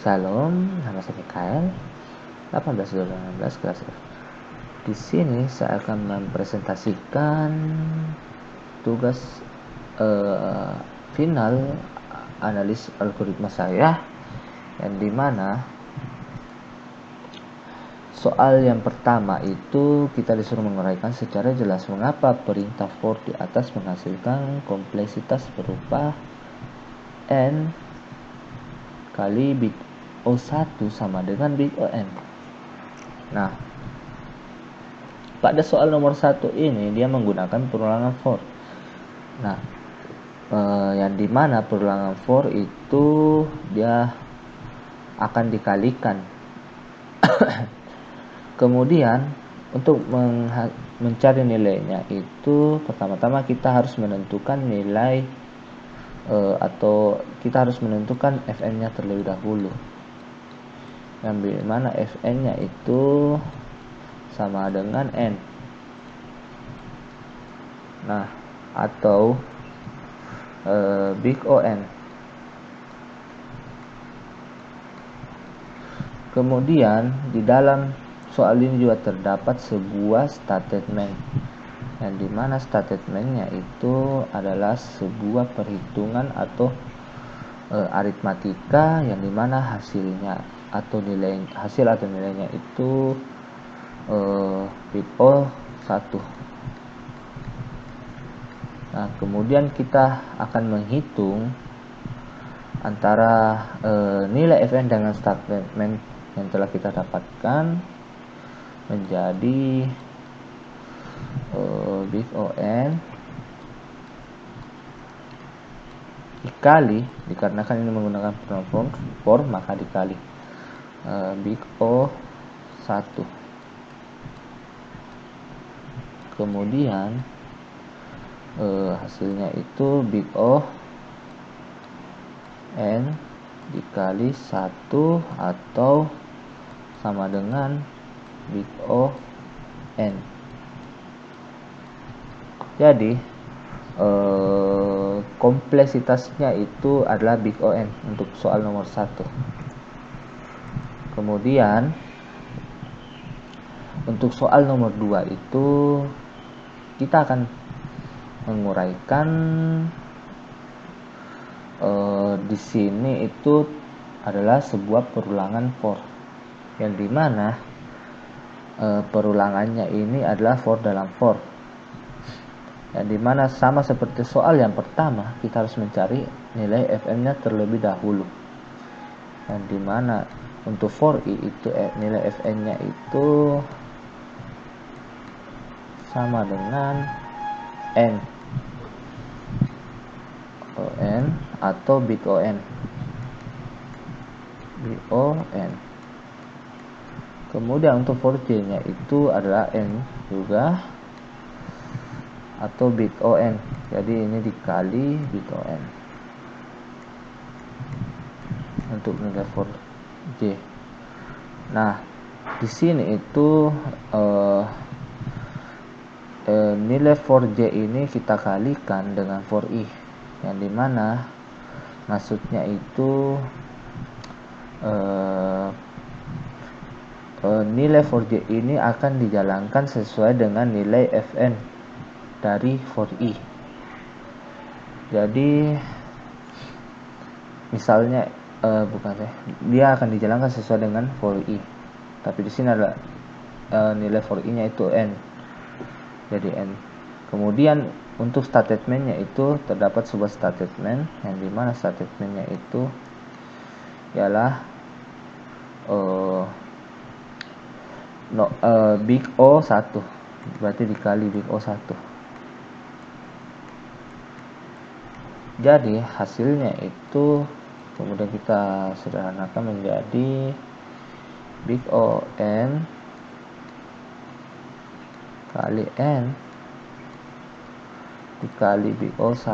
Shalom, nama saya Mikael, 18-16 kelas F. Di sini saya akan mempresentasikan tugas final analis algoritma saya, yang dimana soal yang pertama itu kita disuruh menguraikan secara jelas mengapa perintah for di atas menghasilkan kompleksitas berupa n kali big O1 sama dengan big On. Nah, pada soal nomor 1 ini dia menggunakan perulangan for. Nah, yang dimana perulangan for itu dia akan dikalikan. Kemudian untuk mencari nilainya itu pertama-tama kita harus menentukan nilai atau kita harus menentukan Fn-nya terlebih dahulu, yang dimana Fn-nya itu sama dengan N. Nah, atau big On. Kemudian di dalam soal ini juga terdapat sebuah statement, yang dimana statementnya itu adalah sebuah perhitungan atau aritmatika, yang dimana hasilnya atau nilainya itu big O1. Nah, kemudian kita akan menghitung antara nilai Fn dengan statement yang telah kita dapatkan menjadi big On dikali, dikarenakan ini menggunakan perulangan for maka dikali big O1. Kemudian hasilnya itu big O N dikali 1 atau sama dengan big O N. Jadi kompleksitasnya itu adalah big On untuk soal nomor 1. Kemudian untuk soal nomor 2 itu kita akan menguraikan di sini itu adalah sebuah perulangan for, yang dimana perulangannya ini adalah for dalam for, yang dimana sama seperti soal yang pertama kita harus mencari nilai Fn-nya terlebih dahulu, yang dimana untuk for i itu nilai Fn-nya itu sama dengan N atau big On. Kemudian untuk for j nya itu adalah N juga atau big On. Jadi ini dikali big On untuk nilai for j. Nah, di sini itu nilai for j ini kita kalikan dengan for i, yang dimana maksudnya itu nilai for j ini akan dijalankan sesuai dengan nilai Fn dari for i. Jadi misalnya dia akan dijalankan sesuai dengan for i, tapi di sini ada nilai for i nya itu N, jadi N. Kemudian untuk statementnya itu terdapat sebuah statement, yang dimana statementnya itu ialah big O1, berarti dikali big O1. Jadi hasilnya itu kemudian kita sederhanakan menjadi big On kali N dikali big O1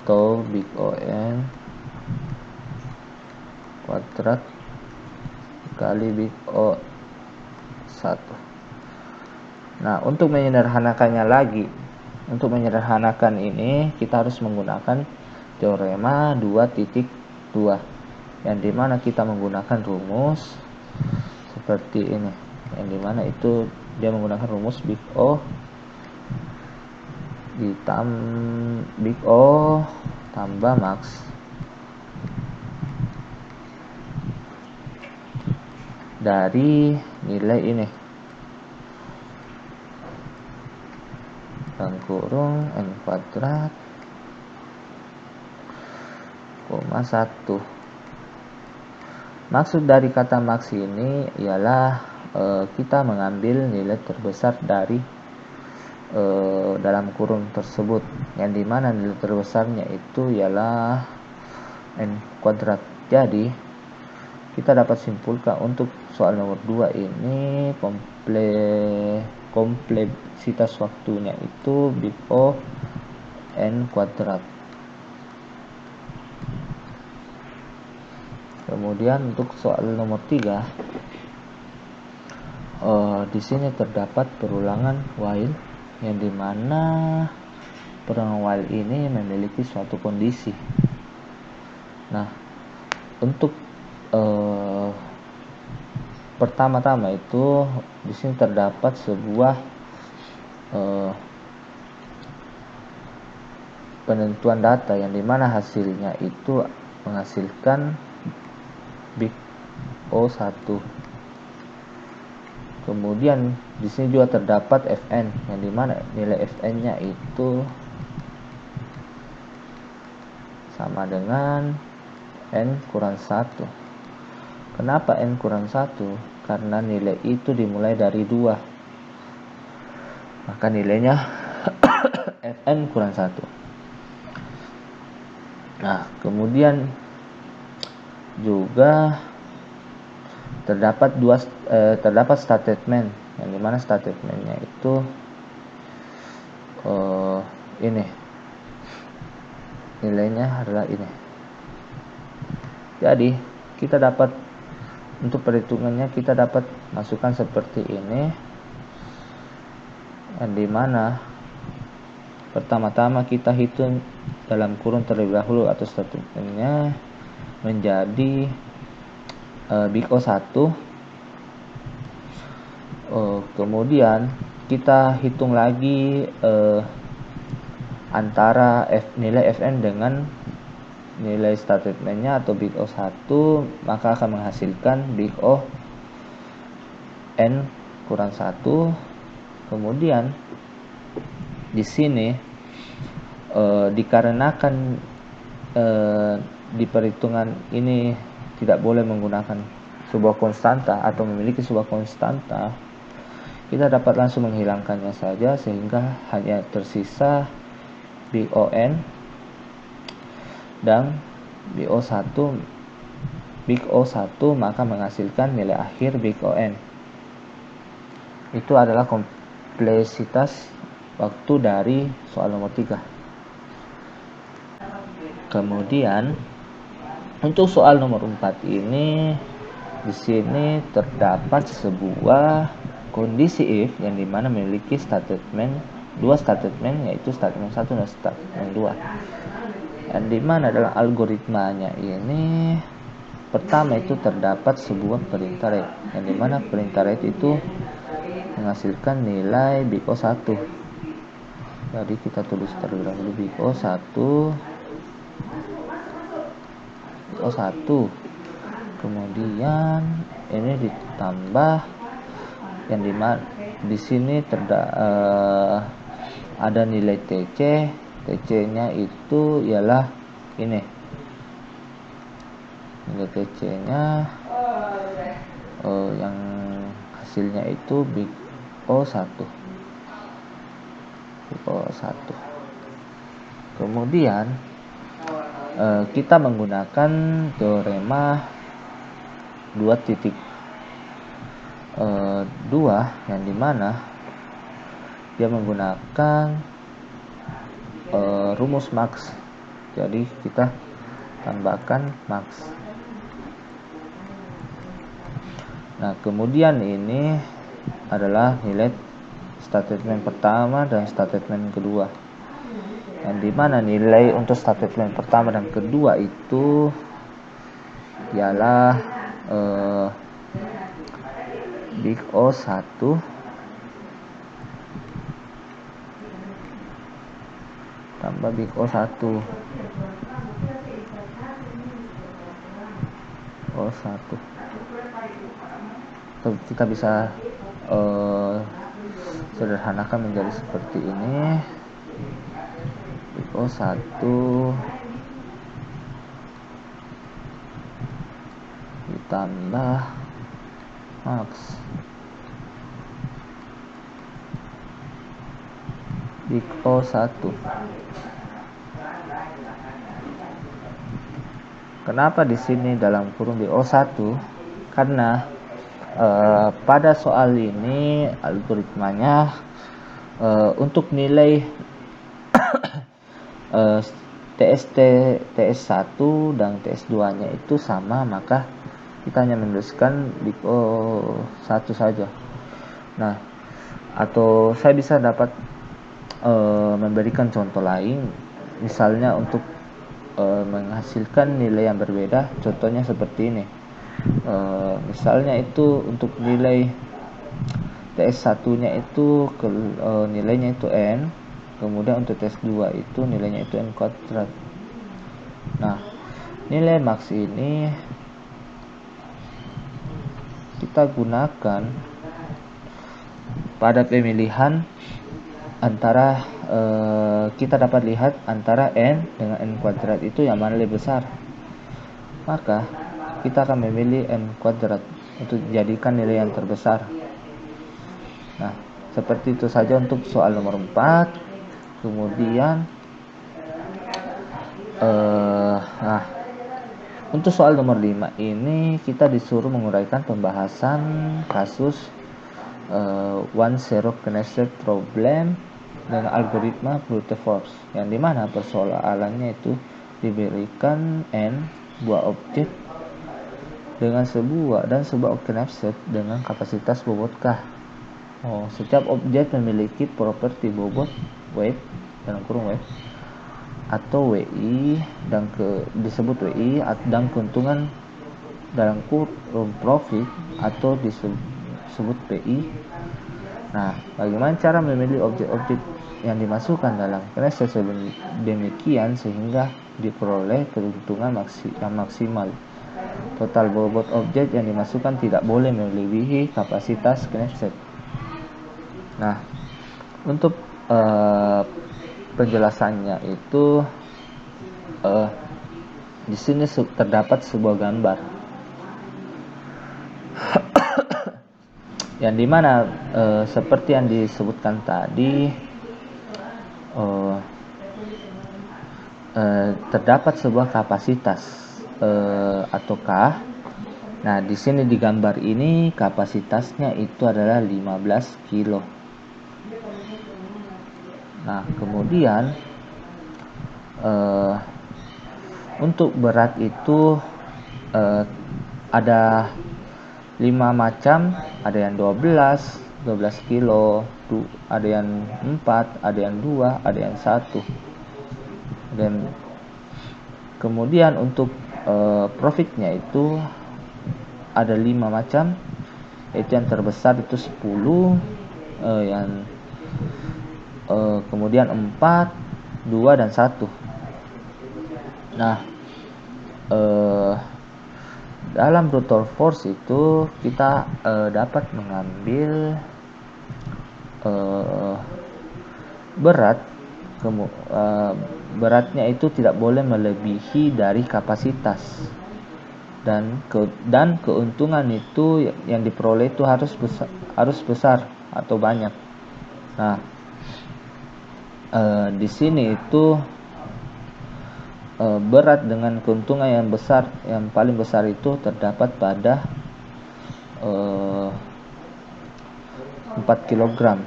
atau big On kuadrat dikali big O1. Nah, untuk menyederhanakannya lagi, untuk menyederhanakan ini kita harus menggunakan teorema 2.2 yang dimana kita menggunakan rumus seperti ini, yang dimana itu dia menggunakan rumus big O tambah max dari nilai ini dalam kurung n kuadrat, 1. Maksud dari kata max ini ialah kita mengambil nilai terbesar dari dalam kurung tersebut, yang dimana nilai terbesarnya itu ialah n kuadrat. Jadi kita dapat simpulkan untuk soal nomor 2 ini kompleksitas waktunya itu big O n kuadrat. Kemudian untuk soal nomor 3, di sini terdapat perulangan while, yang dimana perulangan while ini memiliki suatu kondisi. Nah, untuk pertama-tama itu di sini terdapat sebuah penentuan data, yang dimana hasilnya itu menghasilkan big O1. Kemudian di sini juga terdapat Fn, yang dimana nilai Fn-nya itu sama dengan n kurang 1. Kenapa n kurang 1? Karena nilai itu dimulai dari 2, maka nilainya Fn kurang 1. Nah, kemudian juga terdapat statement, yang dimana statementnya itu ini nilainya adalah ini. Jadi kita dapat untuk perhitungannya kita dapat masukkan seperti ini, yang dimana pertama-tama kita hitung dalam kurung terlebih dahulu atau statementnya menjadi big O1. Kemudian kita hitung lagi antara nilai Fn dengan nilai statementnya atau big O1, maka akan menghasilkan big O n kurang 1. Kemudian di sini dikarenakan di perhitungan ini tidak boleh menggunakan sebuah konstanta atau memiliki sebuah konstanta, kita dapat langsung menghilangkannya saja, sehingga hanya tersisa big On dan big O1, maka menghasilkan nilai akhir big On. Itu adalah kompleksitas waktu dari soal nomor 3. Kemudian untuk soal nomor 4 ini, di sini terdapat sebuah kondisi if, yang dimana memiliki dua statement, yaitu statement 1 dan statement 2. Yang dimana dalam algoritmanya ini, pertama itu terdapat sebuah perintah rate, yang dimana perintah rate itu menghasilkan nilai big O1. Jadi kita tulis terlebih dahulu big O1, kemudian ini ditambah, yang dimana di sini ada nilai TC-nya itu ialah ini, nilai TC-nya yang hasilnya itu big O1. Kemudian kita menggunakan teorema 2.2, yang dimana dia menggunakan rumus max. Jadi kita tambahkan max. Nah, kemudian ini adalah nilai statement pertama dan statement kedua. yang dimana nilai untuk starting point pertama dan kedua itu ialah big O1 tambah big O1 kita bisa sederhanakan menjadi seperti ini. Big O1 ditambah max big O1. Kenapa di sini dalam kurung big O1? Karena pada soal ini algoritmanya untuk nilai TS1 dan TS2 nya itu sama, maka kita hanya menuliskan big O1 saja. Nah, atau saya bisa dapat memberikan contoh lain, misalnya untuk menghasilkan nilai yang berbeda. Contohnya seperti ini. Misalnya itu untuk nilai TS1 nya itu nilainya itu N, kemudian untuk TS2 itu nilainya itu N kuadrat. Nah, nilai max ini kita gunakan pada pemilihan antara kita dapat lihat antara N dengan N kuadrat itu yang mana lebih besar. Maka kita akan memilih N kuadrat untuk dijadikan nilai yang terbesar. Nah, seperti itu saja untuk soal nomor 4. Kemudian untuk soal nomor 5 ini kita disuruh menguraikan pembahasan kasus one zero connected problem dengan algoritma brute force, yang dimana persoalannya itu diberikan N buah objek dengan sebuah connected dengan kapasitas bobot K. Setiap objek memiliki properti bobot weight dalam kurung weight atau WI dan disebut WI dan keuntungan dalam kurung profit atau disebut PI. Nah, bagaimana cara memilih objek-objek yang dimasukkan dalam connected demikian sehingga diperoleh keuntungan yang maksimal. Total bobot objek yang dimasukkan tidak boleh melebihi kapasitas connected. Nah, untuk penjelasannya itu di sini terdapat sebuah gambar yang dimana seperti yang disebutkan tadi, terdapat sebuah kapasitas atau K. Nah, di sini di gambar ini kapasitasnya itu adalah 15 kilo. Nah, kemudian untuk berat itu ada 5 macam, ada yang 12 kilo, ada yang 4, ada yang 2, ada yang 1. Dan kemudian untuk profitnya itu ada 5 macam, yaitu yang terbesar itu 10, yang kemudian 4, 2, dan 1. Nah, dalam brute force itu kita dapat mengambil beratnya itu tidak boleh melebihi dari kapasitas, dan keuntungan itu yang diperoleh itu harus besar atau banyak. Nah, di sini itu berat dengan keuntungan yang besar, yang paling besar itu terdapat pada 4 kg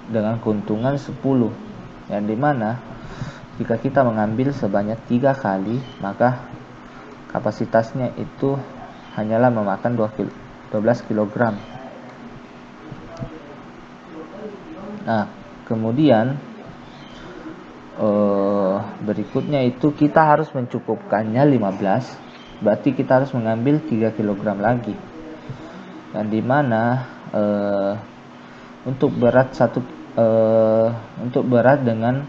dengan keuntungan 10, yang dimana jika kita mengambil sebanyak 3 kali, maka kapasitasnya itu hanyalah memakan 12 kg. Nah, kemudian berikutnya itu kita harus mencukupkannya 15, berarti kita harus mengambil 3 kg lagi, yang dimana untuk berat dengan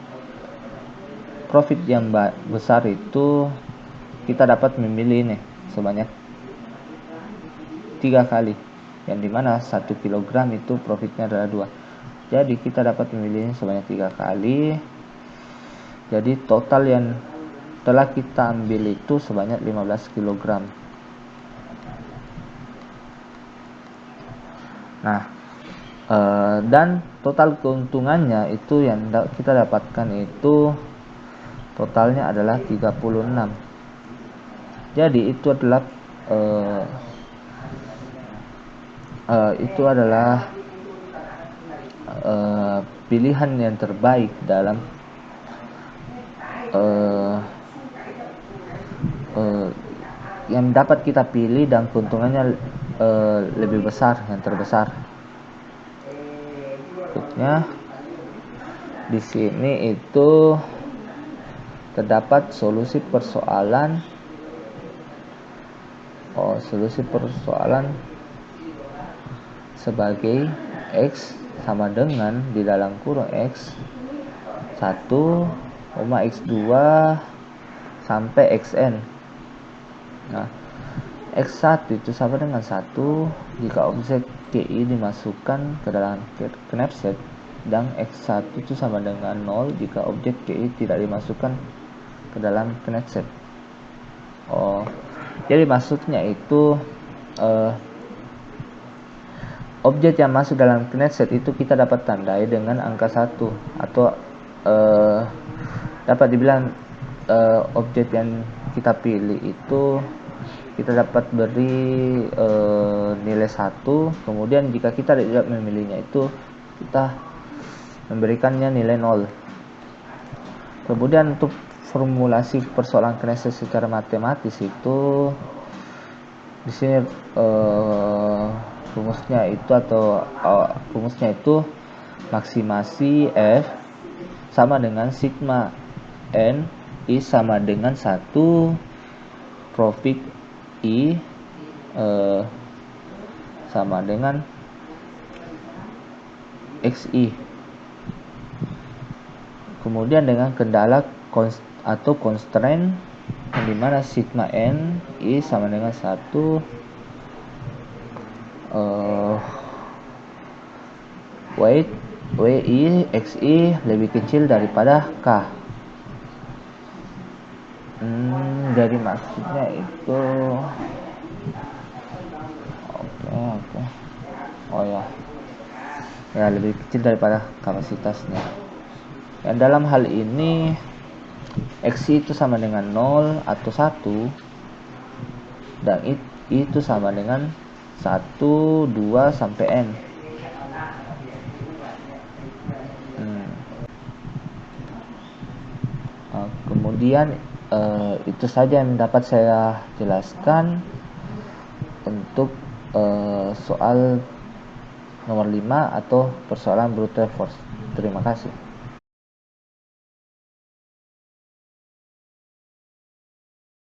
profit yang besar itu kita dapat memilih nih sebanyak 3 kali, yang dimana 1 kg itu profitnya adalah 2. Jadi kita dapat memilihnya sebanyak 3 kali. Jadi total yang telah kita ambil itu sebanyak 15 kg. Nah, dan total keuntungannya itu yang kita dapatkan itu totalnya adalah 36. Jadi itu adalah pilihan yang terbaik dalam yang dapat kita pilih dan keuntungannya lebih besar, yang terbesar. Berikutnya di sini itu terdapat solusi persoalan sebagai X sama dengan di dalam kurung X1, X2 sampai Xn. Nah, X1 itu sama dengan 1 jika objek KI dimasukkan ke dalam knapset, dan X1 itu sama dengan 0 jika objek KI tidak dimasukkan ke dalam knapset. Jadi maksudnya itu objek yang masuk dalam knapset itu kita dapat tandai dengan angka 1, atau dapat dibilang objek yang kita pilih itu kita dapat beri nilai 1, kemudian jika kita tidak memilihnya itu kita memberikannya nilai 0. Kemudian untuk formulasi persoalan knapset secara matematis itu di sini rumusnya itu maksimasi F sama dengan sigma N I sama dengan 1 profit I sama dengan XI. Kemudian dengan kendala atau constraint yang dimana sigma N I sama dengan 1 WI XI lebih kecil daripada K. Jadi maksudnya itu ya lebih kecil daripada kapasitasnya. Dan dalam hal ini XI itu sama dengan 0 atau 1, dan I itu sama dengan 1, 2 sampai N. Kemudian itu saja yang dapat saya jelaskan untuk soal nomor 5 atau persoalan brute force. Terima kasih.